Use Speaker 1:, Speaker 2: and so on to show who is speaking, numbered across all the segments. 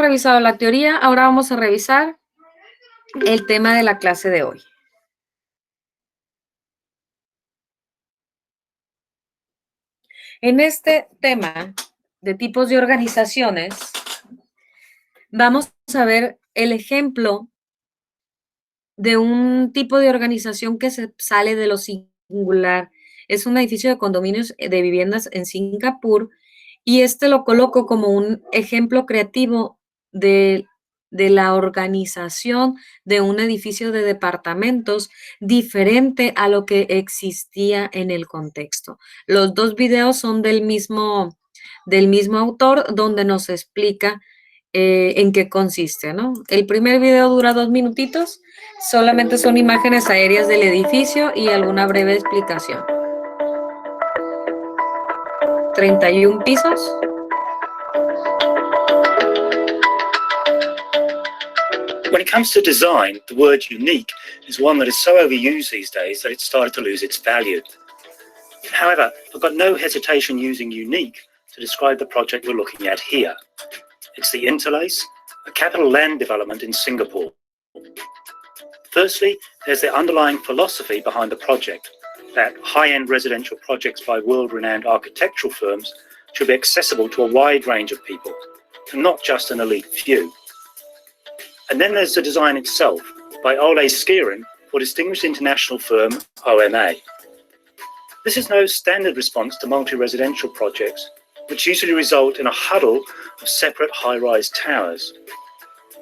Speaker 1: revisado la teoría, ahora vamos a revisar el tema de la clase de hoy. En este tema de tipos de organizaciones, vamos a ver el ejemplo de un tipo de organización que se sale de lo singular. Es un edificio de condominios de viviendas en Singapur y lo coloco como un ejemplo creativo de la organización de un edificio de departamentos diferente a lo que existía en el contexto. Los dos videos son del mismo autor, donde nos explica en qué consiste, ¿no? El primer video dura 2 minutitos, solamente son imágenes aéreas del edificio y alguna breve explicación. 31 pisos.
Speaker 2: When it comes to design, the word unique is one that is so overused these days that it's started to lose its value. However, I've got no hesitation using unique to describe the project we're looking at here. It's the Interlace, a capital land development in Singapore. Firstly, there's the underlying philosophy behind the project, that high-end residential projects by world-renowned architectural firms should be accessible to a wide range of people, and not just an elite few. And then there's the design itself, by Ole Skieren for distinguished international firm OMA. This is no standard response to multi-residential projects, which usually result in a huddle of separate high-rise towers.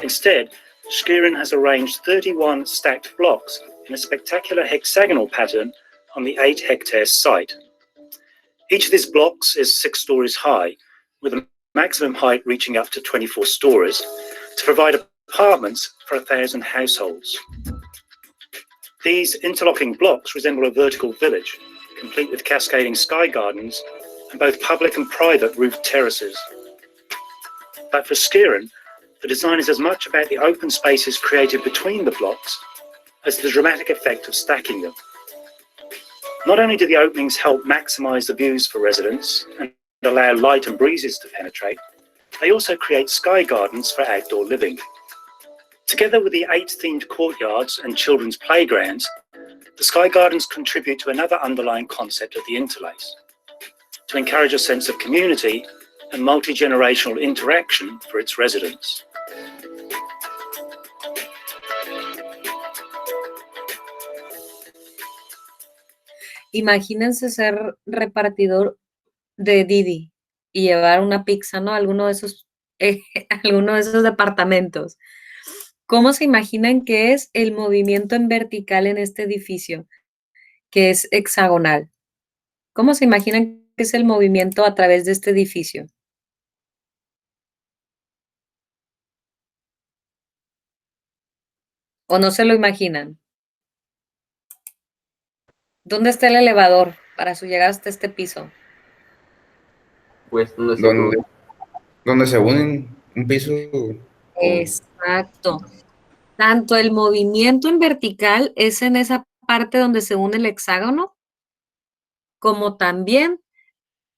Speaker 2: Instead, Skieren has arranged 31 stacked blocks in a spectacular hexagonal pattern on the 8-hectare site. Each of these blocks is 6 stories high, with a maximum height reaching up to 24 stories, to provide apartments for 1,000 households. These interlocking blocks resemble a vertical village, complete with cascading sky gardens and both public and private roofed terraces. But for Skieren, the design is as much about the open spaces created between the blocks as the dramatic effect of stacking them. Not only do the openings help maximise the views for residents and allow light and breezes to penetrate, they also create sky gardens for outdoor living. Together with the 8 themed courtyards and children's playgrounds, the sky gardens contribute to another underlying concept of the Interlace, to encourage a sense of community and multi-generational interaction for its residents.
Speaker 1: Imagínense ser repartidor de Didi y llevar una pizza, ¿no? Alguno de esos departamentos. ¿Cómo se imaginan que es el movimiento en vertical en este edificio, que es hexagonal? ¿Cómo se imaginan que es el movimiento a través de este edificio? ¿O no se lo imaginan? ¿Dónde está el elevador para su llegada hasta este piso?
Speaker 3: Pues
Speaker 4: donde se unen un piso.
Speaker 1: Exacto. Tanto el movimiento en vertical es en esa parte donde se une el hexágono, como también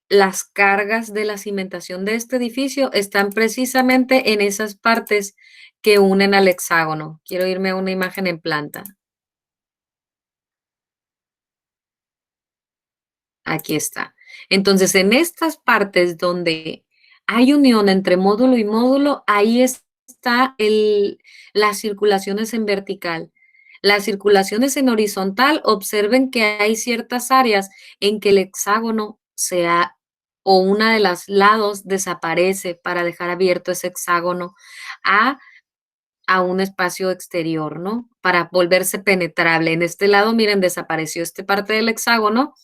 Speaker 1: las cargas de la cimentación de este edificio están precisamente en esas partes que unen al hexágono. Quiero irme a una imagen en planta. Aquí está. Entonces, en estas partes donde hay unión entre módulo y módulo, ahí está las circulaciones en vertical. Las circulaciones en horizontal, observen que hay ciertas áreas en que el hexágono o una de los lados desaparece para dejar abierto ese hexágono a un espacio exterior, ¿no? Para volverse penetrable. En este lado, miren, desapareció esta parte del hexágono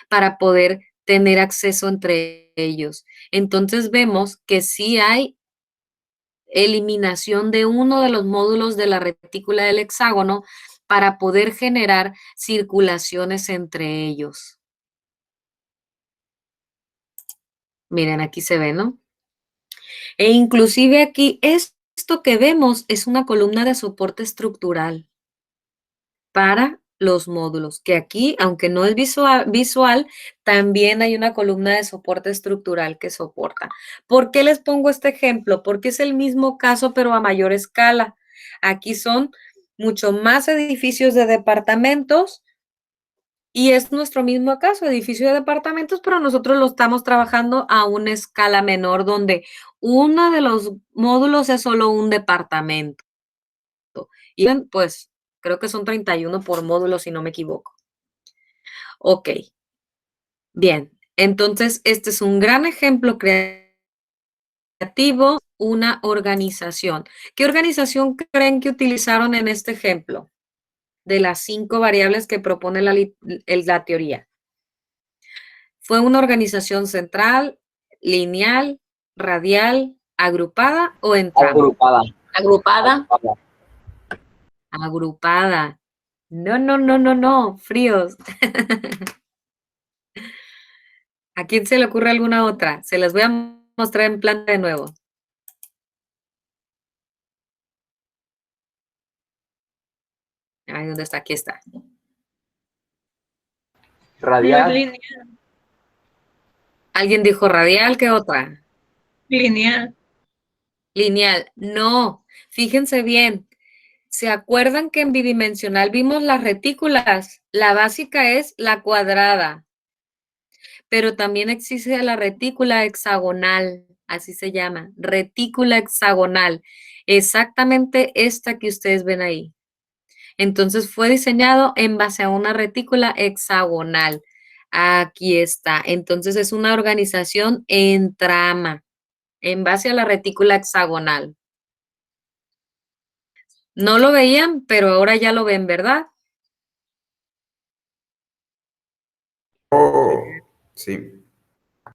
Speaker 1: para poder tener acceso entre ellos. Entonces vemos que sí hay eliminación de uno de los módulos de la retícula del hexágono para poder generar circulaciones entre ellos. Miren, aquí se ve, ¿no? E inclusive aquí esto que vemos es una columna de soporte estructural para los módulos, que aquí, aunque no es visual, también hay una columna de soporte estructural que soporta. ¿Por qué les pongo este ejemplo? Porque es el mismo caso, pero a mayor escala. Aquí son mucho más edificios de departamentos y es nuestro mismo caso, edificio de departamentos, pero nosotros lo estamos trabajando a una escala menor, donde uno de los módulos es solo un departamento. Y pues creo que son 31 por módulo, si no me equivoco. Ok, bien. Entonces, este es un gran ejemplo creativo, una organización. ¿Qué organización creen que utilizaron en este ejemplo? De las 5 variables que propone la teoría. ¿Fue una organización central, lineal, radial, agrupada o en tramo?
Speaker 3: Agrupada.
Speaker 5: Agrupada.
Speaker 1: Agrupada. No, fríos. ¿A quién se le ocurre alguna otra? Se las voy a mostrar en planta de nuevo. Ay, ¿dónde está? Aquí está.
Speaker 3: Radial.
Speaker 5: Lineal.
Speaker 1: ¿Alguien dijo radial? ¿Qué otra?
Speaker 5: Lineal.
Speaker 1: Lineal. No, fíjense bien. ¿Se acuerdan que en bidimensional vimos las retículas? La básica es la cuadrada, pero también existe la retícula hexagonal, así se llama, retícula hexagonal, exactamente esta que ustedes ven ahí. Entonces fue diseñado en base a una retícula hexagonal. Aquí está. Entonces es una organización en trama, en base a la retícula hexagonal. No lo veían, pero ahora ya lo ven, ¿verdad?
Speaker 4: Oh, sí.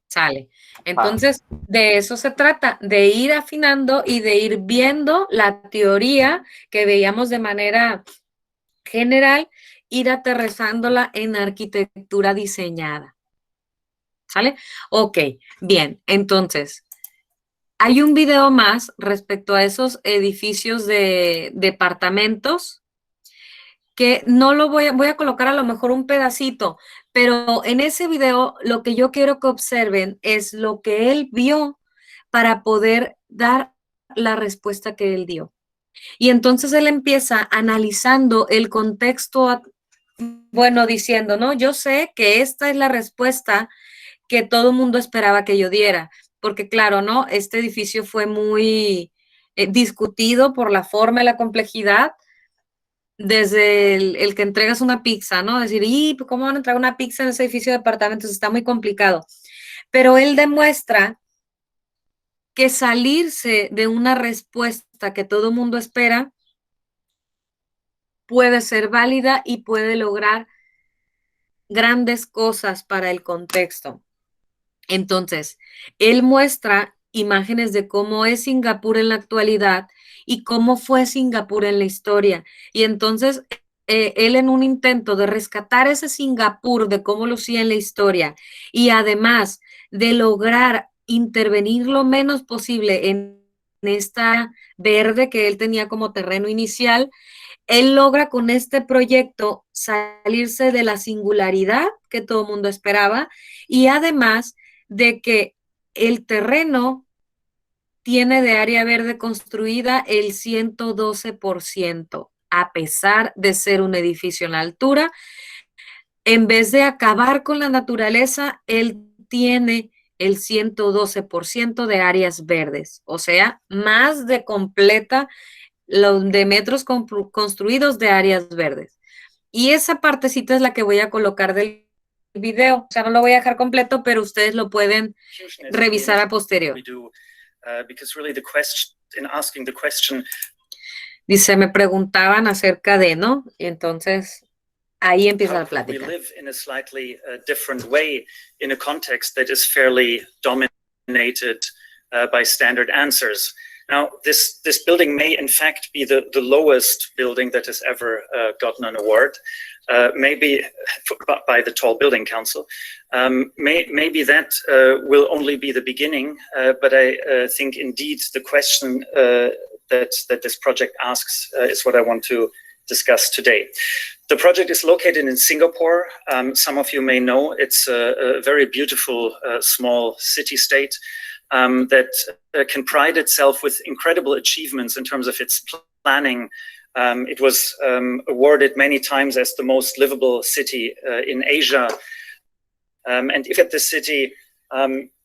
Speaker 1: Sale. Entonces, de eso se trata, de ir afinando y de ir viendo la teoría que veíamos de manera general, ir aterrizándola en arquitectura diseñada. ¿Sale? Ok, bien. Entonces, hay un video más respecto a esos edificios de departamentos que no lo voy a colocar a lo mejor un pedacito, pero en ese video lo que yo quiero que observen es lo que él vio para poder dar la respuesta que él dio. Y entonces él empieza analizando el contexto, bueno, diciendo, no, yo sé que esta es la respuesta que todo el mundo esperaba que yo diera, porque claro, ¿no? Este edificio fue muy discutido por la forma y la complejidad, desde el que entregas una pizza, ¿no? Decir, ¿y cómo van a entregar una pizza en ese edificio de departamentos? Está muy complicado. Pero él demuestra que salirse de una respuesta que todo el mundo espera puede ser válida y puede lograr grandes cosas para el contexto. Entonces, él muestra imágenes de cómo es Singapur en la actualidad y cómo fue Singapur en la historia. Y entonces, él en un intento de rescatar ese Singapur, de cómo lucía en la historia, y además de lograr intervenir lo menos posible en esta verde que él tenía como terreno inicial, él logra con este proyecto salirse de la singularidad que todo el mundo esperaba y además de que el terreno tiene de área verde construida el 112%, a pesar de ser un edificio en la altura. En vez de acabar con la naturaleza, él tiene el 112% de áreas verdes, o sea, más de completa los de metros construidos de áreas verdes. Y esa partecita es la que voy a colocar del video. O sea, no lo voy a dejar completo, pero ustedes lo pueden revisar a posterior. Dice, me preguntaban acerca de, ¿no? Y entonces, ahí empieza la plática.
Speaker 2: We live in a slightly different way in a context that is fairly dominated by standard answers. Now, this building may in fact be the lowest building that has ever gotten an award, maybe by the Tall Building Council. Maybe that will only be the beginning, but I think indeed the question that this project asks is what I want to discuss today. The project is located in Singapore. Some of you may know it's a very beautiful small city-state that can pride itself with incredible achievements in terms of its planning. It was awarded many times as the most livable city in Asia. And if you look at this city,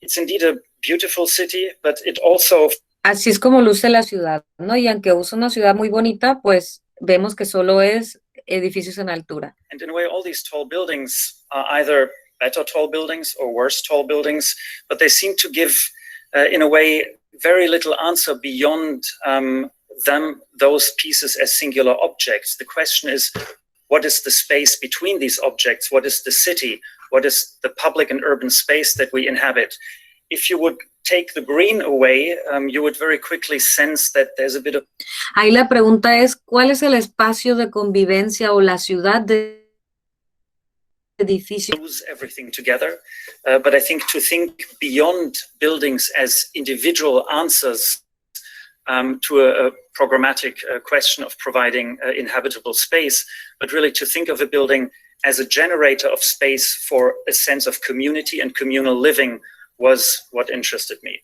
Speaker 2: it's indeed a beautiful city, but it also...
Speaker 1: Así es como luce la ciudad, ¿no? Y aunque es una ciudad muy bonita, pues vemos que solo es edificios en altura.
Speaker 2: And in a way, all these tall buildings are either better tall buildings or worse tall buildings, but they seem to give, in a way, very little answer beyond those pieces as singular objects. The question is, what is the space between these objects? What is the city? What is the public and urban space that we inhabit? If you would take the green away, you would very quickly sense that there's a bit of...
Speaker 1: Ahí la pregunta es, ¿cuál es el espacio de convivencia o la ciudad de edificios?
Speaker 2: Lose everything together, but I think to think beyond buildings as individual answers to a programmatic question of providing inhabitable space, but really to think of a building as a generator of space for a sense of community and communal living was what interested me.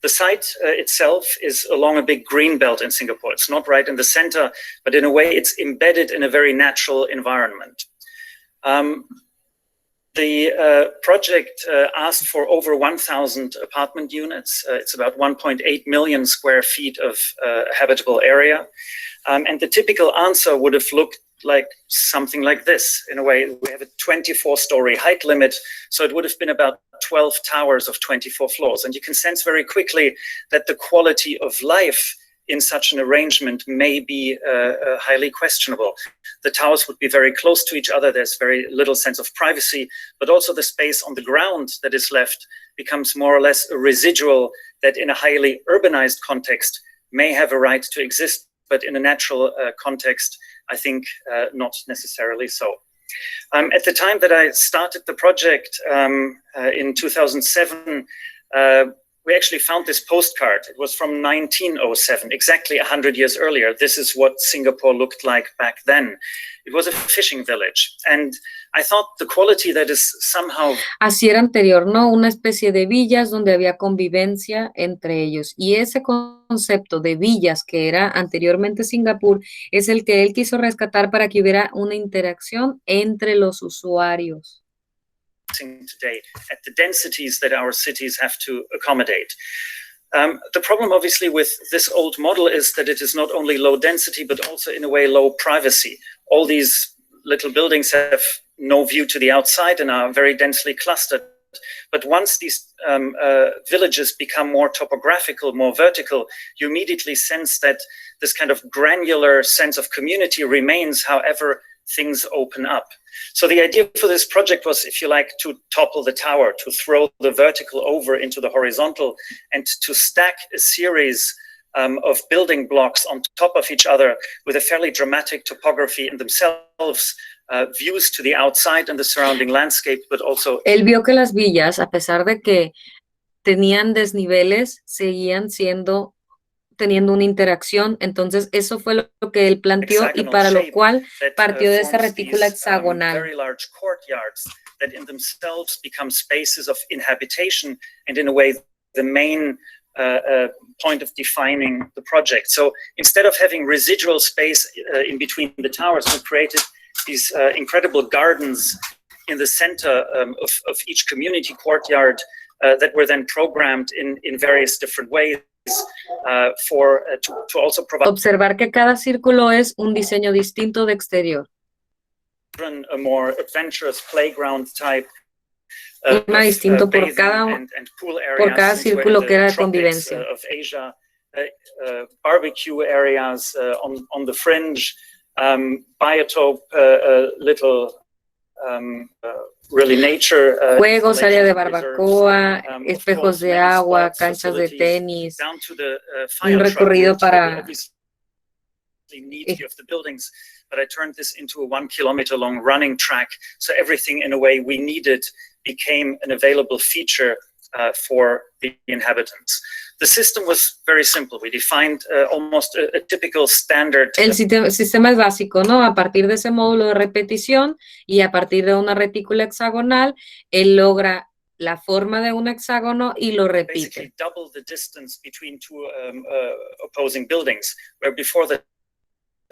Speaker 2: The site itself is along a big green belt in Singapore. It's not right in the center, but in a way it's embedded in a very natural environment. The project asked for over 1,000 apartment units. It's about 1.8 million square feet of habitable area. And the typical answer would have looked like something like this. In a way, we have a 24-story height limit, so it would have been about 12 towers of 24 floors. And you can sense very quickly that the quality of life in such an arrangement may be highly questionable. The towers would be very close to each other. There's very little sense of privacy, but also the space on the ground that is left becomes more or less a residual that in a highly urbanized context may have a right to exist, but in a natural context, I think not necessarily so. At the time that I started the project in 2007, we actually found this postcard. It was from 1907, exactly 100 years earlier. This is what Singapore looked like back then. It was a fishing village. And I thought the quality that is somehow...
Speaker 1: Así era anterior, ¿no? Una especie de villas donde había convivencia entre ellos. Y ese concepto de villas que era anteriormente Singapur es el que él quiso rescatar para que hubiera una interacción entre los usuarios.
Speaker 2: Today at the densities that our cities have to accommodate. The problem obviously with this old model is that it is not only low density, but also in a way low privacy. All these little buildings have no view to the outside and are very densely clustered. But once these villages become more topographical, more vertical, you immediately sense that this kind of granular sense of community remains, however things open up. So the idea for this project was, if you like, to topple the tower, to throw the vertical over into the horizontal, and to stack a series of building blocks on top of each other with a fairly dramatic topography in themselves, views to the outside and the surrounding landscape, but also...
Speaker 1: Él vio que las villas, a pesar de que tenían desniveles, seguían teniendo una interacción. Entonces eso fue lo que él planteó y para lo cual partió de esa retícula hexagonal.
Speaker 2: Very large courtyards that in themselves become spaces of inhabitation and in a way the main point of defining the project. So instead of having residual space in between the towers, we created these incredible gardens in the center of each community courtyard that were then programmed in various different ways. To also provide
Speaker 1: observar que cada círculo es un diseño distinto de exterior.
Speaker 2: A more adventurous playground type.
Speaker 1: Distinto por cada círculo que era de convivencia.
Speaker 2: Of Asia, barbecue areas on the fringe, biotope, little really nature,
Speaker 1: juegos, área de barbacoa, espejos de agua, canchas de tenis, un recorrido para...
Speaker 2: of the buildings, but I turned this into a 1 kilometer long running track, so everything in a way we needed became an available feature for the inhabitants. The system was very simple. We defined almost a typical standard.
Speaker 1: El sistema es básico, ¿no? A partir de ese módulo de repetición y a partir de una retícula hexagonal, él logra la forma de un hexágono y lo repite.
Speaker 2: Basically double the distance between two opposing buildings, where before the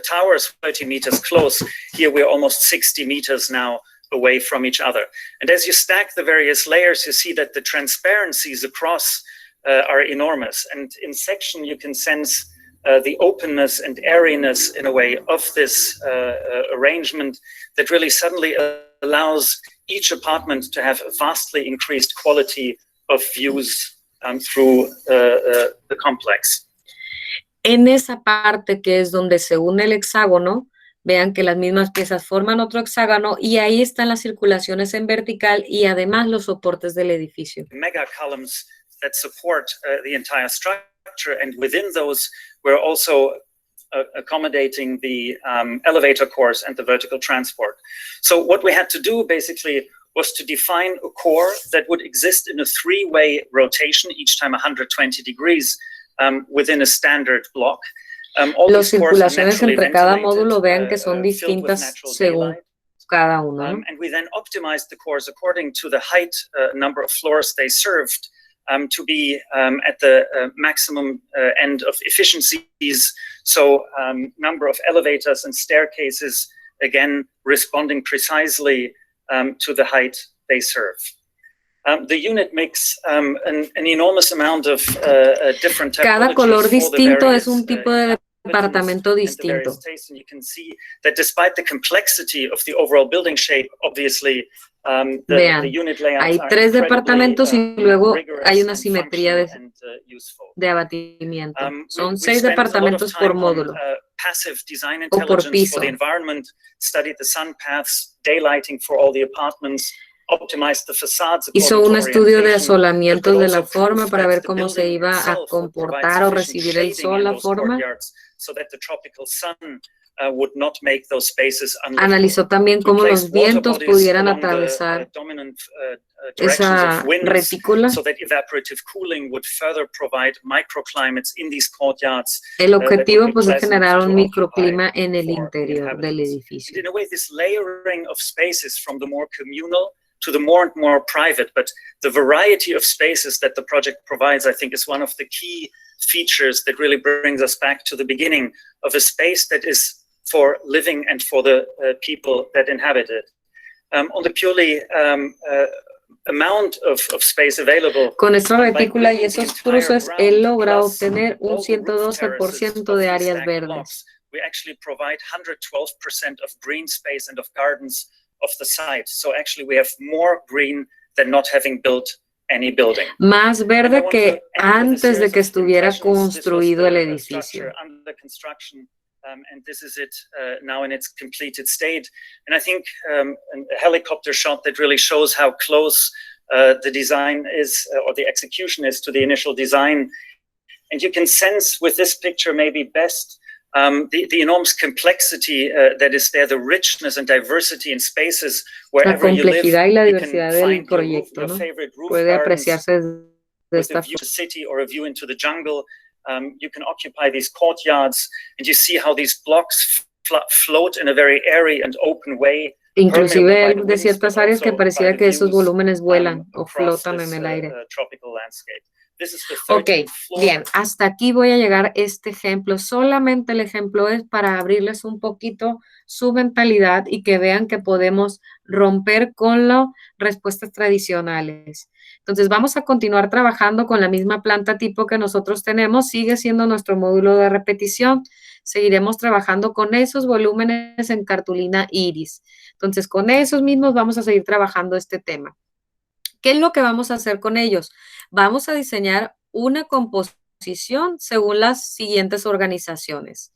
Speaker 2: tower is 30 meters close, here we're almost 60 meters now away from each other. And as you stack the various layers, you see that the transparencies across are enormous. And in section, you can sense the openness and airiness, in a way, of this arrangement that really suddenly allows each apartment to have a vastly increased quality of views through the complex.
Speaker 1: En esa parte que es donde se une el hexágono, vean que las mismas piezas forman otro hexágono y ahí están las circulaciones en vertical y además los soportes del edificio.
Speaker 2: Mega columns that support the entire structure, and within those we're also accommodating the elevator cores and the vertical transport. So what we had to do basically was to define a core that would exist in a three-way rotation, each time 120 degrees, within a standard block.
Speaker 1: Las circulaciones entre cada módulo, vean que son distintas según cada uno, ¿no?
Speaker 2: And we then optimized the cores according to the height, number of floors they served, to be at the maximum end of efficiencies. So number of elevators and staircases, again, responding precisely to the height they serve. The unit makes an enormous amount of different
Speaker 1: Cada color
Speaker 2: typologies for the
Speaker 1: distinto
Speaker 2: various,
Speaker 1: es un tipo de departamento distinto.
Speaker 2: And you can see that despite the complexity of the overall building shape, obviously,
Speaker 1: Vean,
Speaker 2: the unit layouts
Speaker 1: hay
Speaker 2: are
Speaker 1: tres
Speaker 2: incredibly,
Speaker 1: departamentos y luego
Speaker 2: rigorous
Speaker 1: hay una
Speaker 2: and
Speaker 1: simetría
Speaker 2: functional and, useful.
Speaker 1: de abatimiento. Son
Speaker 2: We
Speaker 1: 6
Speaker 2: spent a lot of
Speaker 1: departamentos por
Speaker 2: time on,
Speaker 1: módulo.
Speaker 2: Passive design
Speaker 1: O por
Speaker 2: intelligence
Speaker 1: piso.
Speaker 2: for the environment, studied the sun paths, daylighting for all the apartments, optimized the facades.
Speaker 1: Hizo un estudio de
Speaker 2: orientation,
Speaker 1: asolamientos
Speaker 2: but
Speaker 1: de la
Speaker 2: also
Speaker 1: forma
Speaker 2: proved
Speaker 1: para
Speaker 2: that
Speaker 1: ver
Speaker 2: the
Speaker 1: cómo se
Speaker 2: building
Speaker 1: iba a
Speaker 2: itself would
Speaker 1: comportar o
Speaker 2: provide
Speaker 1: recibir el
Speaker 2: sufficient
Speaker 1: sol,
Speaker 2: shading
Speaker 1: la
Speaker 2: in those
Speaker 1: forma.
Speaker 2: courtyards, so that the tropical sun would not make those spaces unlivable.
Speaker 1: Analizó también cómo los vientos pudieran atravesar esa retícula.
Speaker 2: So that evaporative cooling would further provide microclimates in these courtyards.
Speaker 1: El objetivo
Speaker 2: that would
Speaker 1: pues
Speaker 2: be
Speaker 1: es generar
Speaker 2: pleasant
Speaker 1: un
Speaker 2: to
Speaker 1: microclima
Speaker 2: occupy
Speaker 1: en el
Speaker 2: for
Speaker 1: interior del
Speaker 2: inhabitants.
Speaker 1: edificio.
Speaker 2: And in a way, this layering of spaces from the more communal to the more and more private, but the variety of spaces that the project provides, I think, is one of the key features that really brings us back to the beginning of a space that is for living and for the people that inhabit it. On the purely amount of space available.
Speaker 1: Con esta retícula y esos cruces, él logra obtener un 112% de áreas verdes.
Speaker 2: We actually provide 112% of green space and of gardens of the site. So actually we have more green than not having built any building.
Speaker 1: Más verde que antes de que estuviera construido el edificio.
Speaker 2: And this is it now in its completed state. And I think a helicopter shot that really shows how close the design is, or the execution is, to the initial design. And you can sense with this picture maybe best the enormous complexity that is there, the richness and diversity in spaces wherever you live.
Speaker 1: La complejidad y la
Speaker 2: You can
Speaker 1: diversidad del
Speaker 2: find
Speaker 1: proyecto,
Speaker 2: your
Speaker 1: ¿no?
Speaker 2: favorite roof
Speaker 1: Puede
Speaker 2: gardens
Speaker 1: apreciarse de
Speaker 2: with
Speaker 1: esta
Speaker 2: a view to the city or a view into the jungle. You can occupy these courtyards, and you see how these blocks float in a very airy and open way.
Speaker 1: Inclusive de ciertas áreas que pareciera que esos volúmenes vuelan o flotan en el aire. Ok, bien, hasta aquí voy a llegar este ejemplo. Solamente el ejemplo es para abrirles un poquito su mentalidad y que vean que podemos romper con las respuestas tradicionales. Entonces vamos a continuar trabajando con la misma planta tipo que nosotros tenemos. Sigue siendo nuestro módulo de repetición. Seguiremos trabajando con esos volúmenes en cartulina iris. Entonces con esos mismos vamos a seguir trabajando este tema. ¿Qué es lo que vamos a hacer con ellos? Vamos a diseñar una composición según las siguientes organizaciones: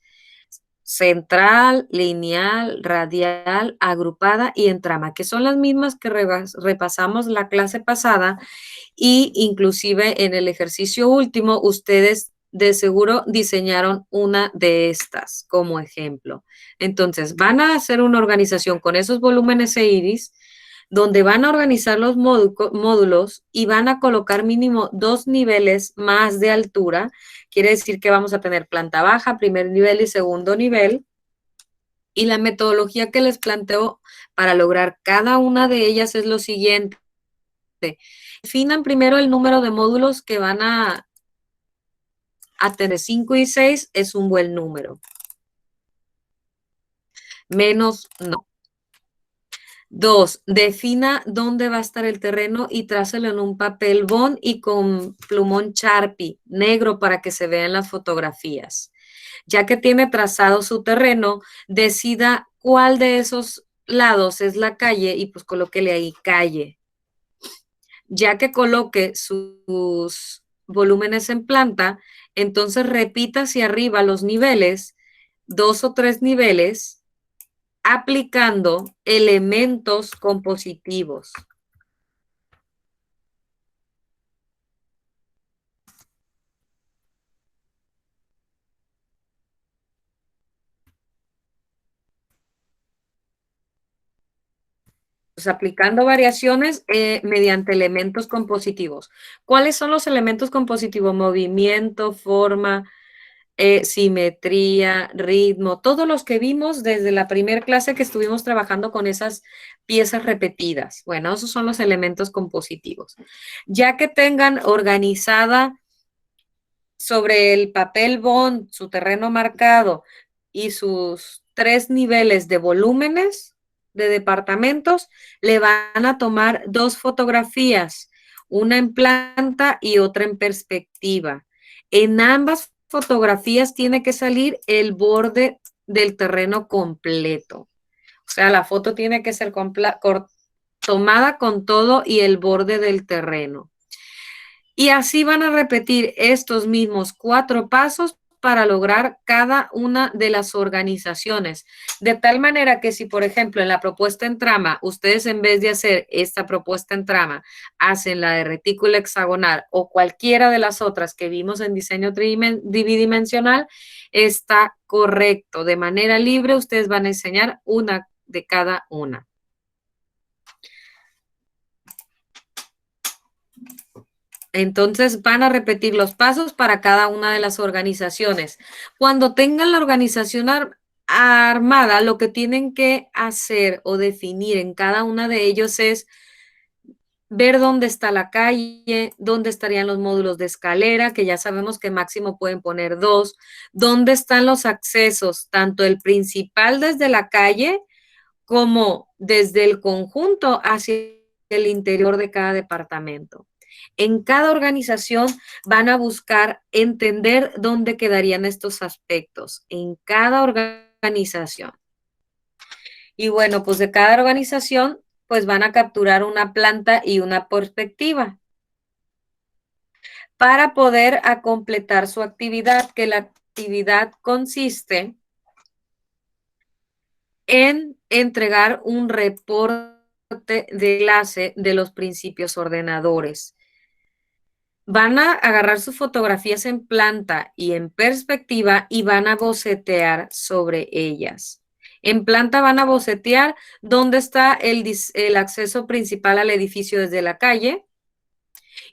Speaker 1: central, lineal, radial, agrupada y en trama, que son las mismas que repasamos la clase pasada, y inclusive en el ejercicio último ustedes de seguro diseñaron una de estas como ejemplo. Entonces van a hacer una organización con esos volúmenes e iris donde van a organizar los módulos y van a colocar mínimo 2 niveles más de altura. Quiere decir que vamos a tener planta baja, primer nivel y segundo nivel. Y la metodología que les planteo para lograr cada una de ellas es lo siguiente. Definan primero el número de módulos que van a tener. 5 y 6 es un buen número. Menos no. 2, defina dónde va a estar el terreno y trácelo en un papel bond y con plumón Sharpie negro para que se vean las fotografías. Ya que tiene trazado su terreno, decida cuál de esos lados es la calle y pues colóquele ahí calle. Ya que coloque sus volúmenes en planta, entonces repita hacia arriba los niveles, 2 o 3 niveles, aplicando elementos compositivos. Pues aplicando variaciones mediante elementos compositivos. ¿Cuáles son los elementos compositivos? Movimiento, forma, simetría, ritmo, todos los que vimos desde la primera clase que estuvimos trabajando con esas piezas repetidas. Bueno, esos son los elementos compositivos. Ya que tengan organizada sobre el papel bond su terreno marcado y sus 3 niveles de volúmenes de departamentos, le van a tomar 2 fotografías, una en planta y otra en perspectiva. En ambas fotografías tiene que salir el borde del terreno completo. O sea, la foto tiene que ser tomada con todo y el borde del terreno. Y así van a repetir estos mismos 4 pasos para lograr cada una de las organizaciones. De tal manera que si, por ejemplo, en la propuesta en trama, ustedes en vez de hacer esta propuesta en trama, hacen la de retículo hexagonal o cualquiera de las otras que vimos en diseño bidimensional, está correcto. De manera libre, ustedes van a enseñar una de cada una. Entonces van a repetir los pasos para cada una de las organizaciones. Cuando tengan la organización armada, lo que tienen que hacer o definir en cada una de ellos es ver dónde está la calle, dónde estarían los módulos de escalera, que ya sabemos que máximo pueden poner 2, dónde están los accesos, tanto el principal desde la calle como desde el conjunto hacia el interior de cada departamento. En cada organización van a buscar entender dónde quedarían estos aspectos, en cada organización. Y bueno, pues de cada organización, pues van a capturar una planta y una perspectiva para poder completar su actividad, que la actividad consiste en entregar un reporte de clase de los principios ordenadores. Van a agarrar sus fotografías en planta y en perspectiva y van a bocetear sobre ellas. En planta van a bocetear dónde está el acceso principal al edificio desde la calle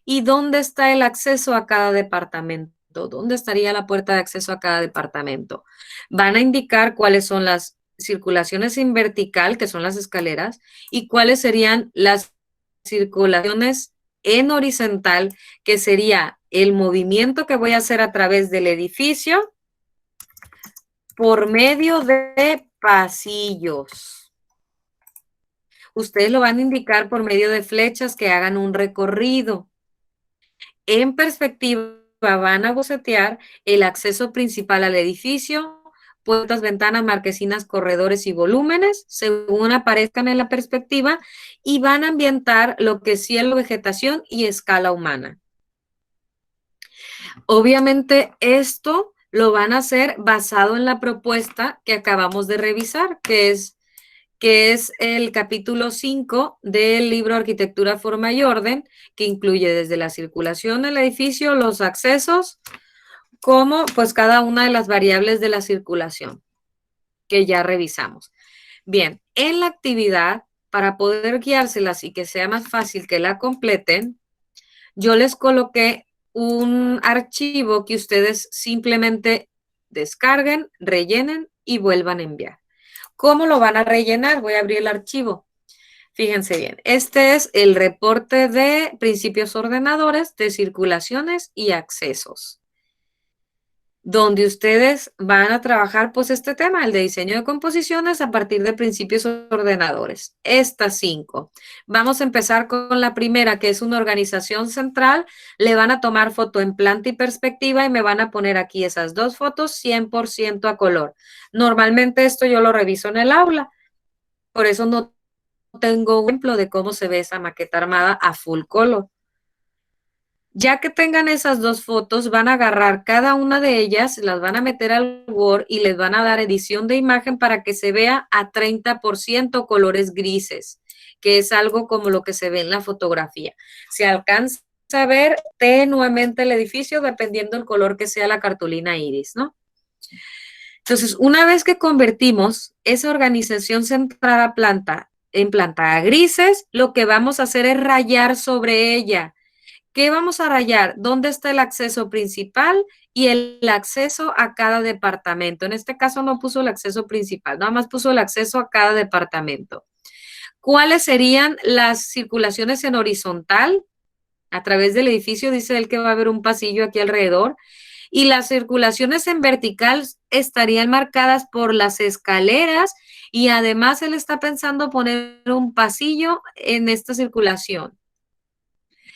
Speaker 1: y dónde está el acceso a cada departamento. ¿Dónde estaría la puerta de acceso a cada departamento? Van a indicar cuáles son las circulaciones en vertical, que son las escaleras, y cuáles serían las circulaciones en horizontal, que sería el movimiento que voy a hacer a través del edificio por medio de pasillos. Ustedes lo van a indicar por medio de flechas que hagan un recorrido. En perspectiva van a bocetear el acceso principal al edificio, puertas, ventanas, marquesinas, corredores y volúmenes, según aparezcan en la perspectiva, y van a ambientar lo que es cielo, vegetación y escala humana. Obviamente esto lo van a hacer basado en la propuesta que acabamos de revisar, que es el capítulo 5 del libro Arquitectura, Forma y Orden, que incluye desde la circulación del edificio, los accesos, como pues cada una de las variables de la circulación que ya revisamos. Bien, en la actividad para poder guiárselas y que sea más fácil que la completen, yo les coloqué un archivo que ustedes simplemente descarguen, rellenen y vuelvan a enviar. ¿Cómo lo van a rellenar? Voy a abrir el archivo. Fíjense bien, este es el reporte de principios ordenadores, de circulaciones y accesos, donde ustedes van a trabajar pues este tema, el de diseño de composiciones a partir de principios ordenadores. Estas 5. Vamos a empezar con la primera, que es una organización central. Le van a tomar foto en planta y perspectiva y me van a poner aquí esas 2 fotos 100% a color. Normalmente esto yo lo reviso en el aula, por eso no tengo un ejemplo de cómo se ve esa maqueta armada a full color. Ya que tengan esas 2 fotos, van a agarrar cada una de ellas, las van a meter al Word y les van a dar edición de imagen para que se vea a 30% colores grises, que es algo como lo que se ve en la fotografía. Se alcanza a ver tenuemente el edificio dependiendo del color que sea la cartulina iris, ¿no? Entonces, una vez que convertimos esa organización centrada a planta en planta a grises, lo que vamos a hacer es rayar sobre ella. ¿Qué vamos a rayar? ¿Dónde está el acceso principal y el acceso a cada departamento? En este caso no puso el acceso principal, nada más puso el acceso a cada departamento. ¿Cuáles serían las circulaciones en horizontal? A través del edificio dice él que va a haber un pasillo aquí alrededor. Y las circulaciones en vertical estarían marcadas por las escaleras y además él está pensando poner un pasillo en esta circulación.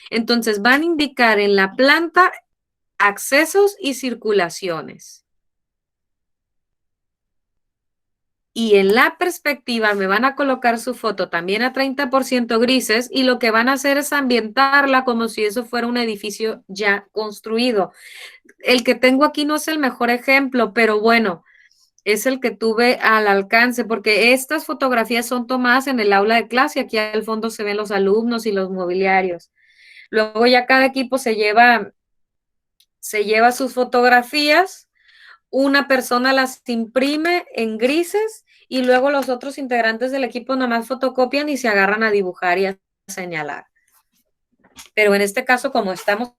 Speaker 1: Entonces van a indicar en la planta accesos y circulaciones. Y en la perspectiva me van a colocar su foto también a 30% grises y lo que van a hacer es ambientarla como si eso fuera un edificio ya construido. El que tengo aquí no es el mejor ejemplo, pero bueno, es el que tuve al alcance, porque estas fotografías son tomadas en el aula de clase, aquí al fondo se ven los alumnos y los mobiliarios. Luego ya cada equipo se lleva sus fotografías, una persona las imprime en grises y luego los otros integrantes del equipo nada más fotocopian y se agarran a dibujar y a señalar. Pero en este caso, como estamos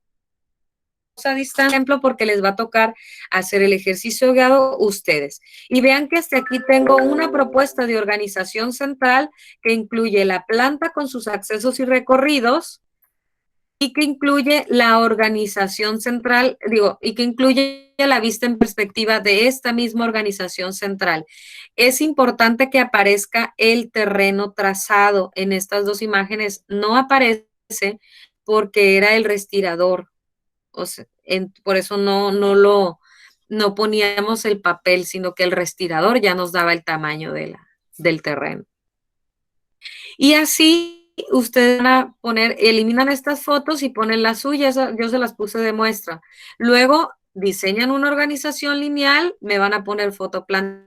Speaker 1: a distancia, ejemplo, porque les va a tocar hacer el ejercicio guiado ustedes. Y vean que hasta aquí tengo una propuesta de organización central que incluye la planta con sus accesos y recorridos, y que incluye la organización central, y que incluye la vista en perspectiva de esta misma organización central. Es importante que aparezca el terreno trazado en estas 2 imágenes. No aparece porque era el respirador. O sea, por eso no poníamos el papel, sino que el respirador ya nos daba el tamaño del terreno. Y así ustedes van a poner, eliminan estas fotos y ponen las suyas, yo se las puse de muestra. Luego diseñan una organización lineal, me van a poner fotoplanta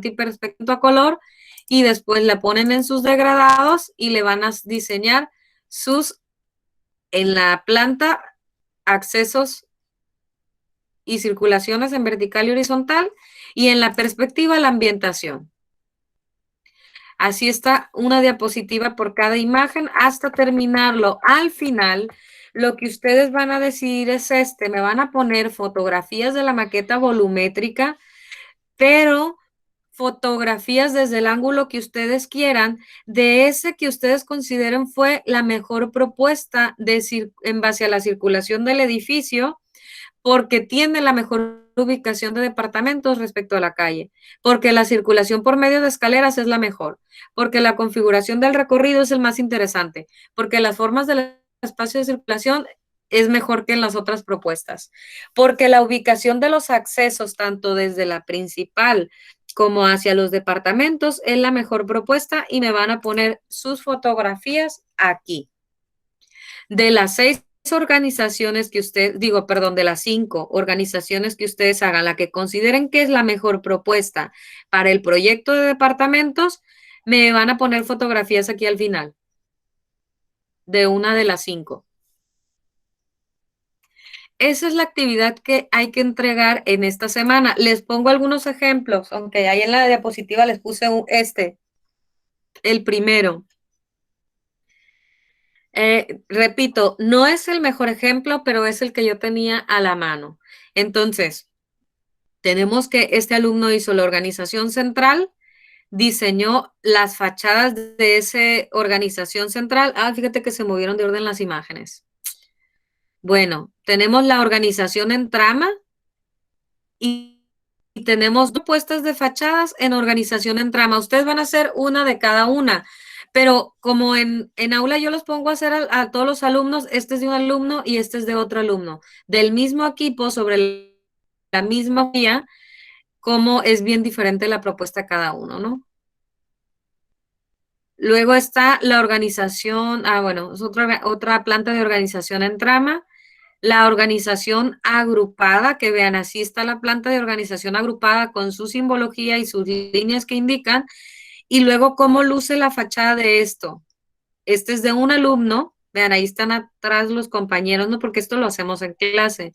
Speaker 1: y perspectiva a color y después la ponen en sus degradados y le van a diseñar en la planta, accesos y circulaciones en vertical y horizontal y en la perspectiva la ambientación. Así está una diapositiva por cada imagen hasta terminarlo. Al final, lo que ustedes van a decidir es me van a poner fotografías de la maqueta volumétrica, pero fotografías desde el ángulo que ustedes quieran, de ese que ustedes consideren fue la mejor propuesta en base a la circulación del edificio, porque tiene la mejor ubicación de departamentos respecto a la calle, porque la circulación por medio de escaleras es la mejor, porque la configuración del recorrido es el más interesante, porque las formas del espacio de circulación es mejor que en las otras propuestas, porque la ubicación de los accesos, tanto desde la principal como hacia los departamentos, es la mejor propuesta y me van a poner sus fotografías aquí. De las 6 organizaciones que de las 5 organizaciones que ustedes hagan, la que consideren que es la mejor propuesta para el proyecto de departamentos, me van a poner fotografías aquí al final de una de las 5. Esa es la actividad que hay que entregar en esta semana. Les pongo algunos ejemplos, aunque ahí en la diapositiva les puse el primero. Repito, no es el mejor ejemplo, pero es el que yo tenía a la mano. Entonces, tenemos que este alumno hizo la organización central, diseñó las fachadas de esa organización central. Ah, fíjate que se movieron de orden las imágenes. Bueno, tenemos la organización en trama y tenemos dos puestas de fachadas en organización en trama. Ustedes van a hacer una de cada una, pero como en aula yo los pongo a hacer a todos los alumnos, este es de un alumno y este es de otro alumno, del mismo equipo sobre la misma guía, como es bien diferente la propuesta cada uno, ¿no? Luego está la organización, bueno, es otra planta de organización en trama. La organización agrupada, que vean, así está la planta de organización agrupada con su simbología y sus líneas que indican. Y luego, ¿cómo luce la fachada de esto? Este es de un alumno, vean, ahí están atrás los compañeros, ¿no? Porque esto lo hacemos en clase.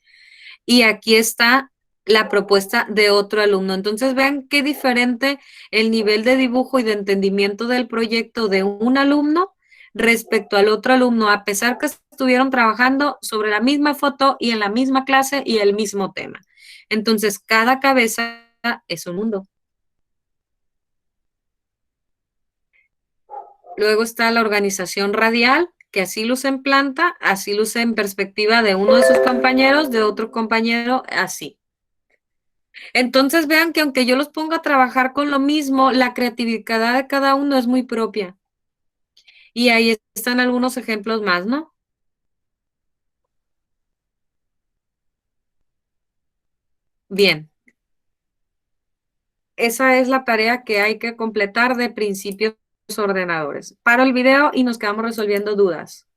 Speaker 1: Y aquí está la propuesta de otro alumno. Entonces, vean qué diferente el nivel de dibujo y de entendimiento del proyecto de un alumno respecto al otro alumno, a pesar que estuvieron trabajando sobre la misma foto y en la misma clase y el mismo tema. Entonces, cada cabeza es un mundo. Luego está la organización radial, que así luce en planta, así luce en perspectiva de uno de sus compañeros, de otro compañero, así. Entonces vean que aunque yo los ponga a trabajar con lo mismo, la creatividad de cada uno es muy propia. Y ahí están algunos ejemplos más, ¿no? Bien, esa es la tarea que hay que completar de principios ordenadores. Paro el video y nos quedamos resolviendo dudas.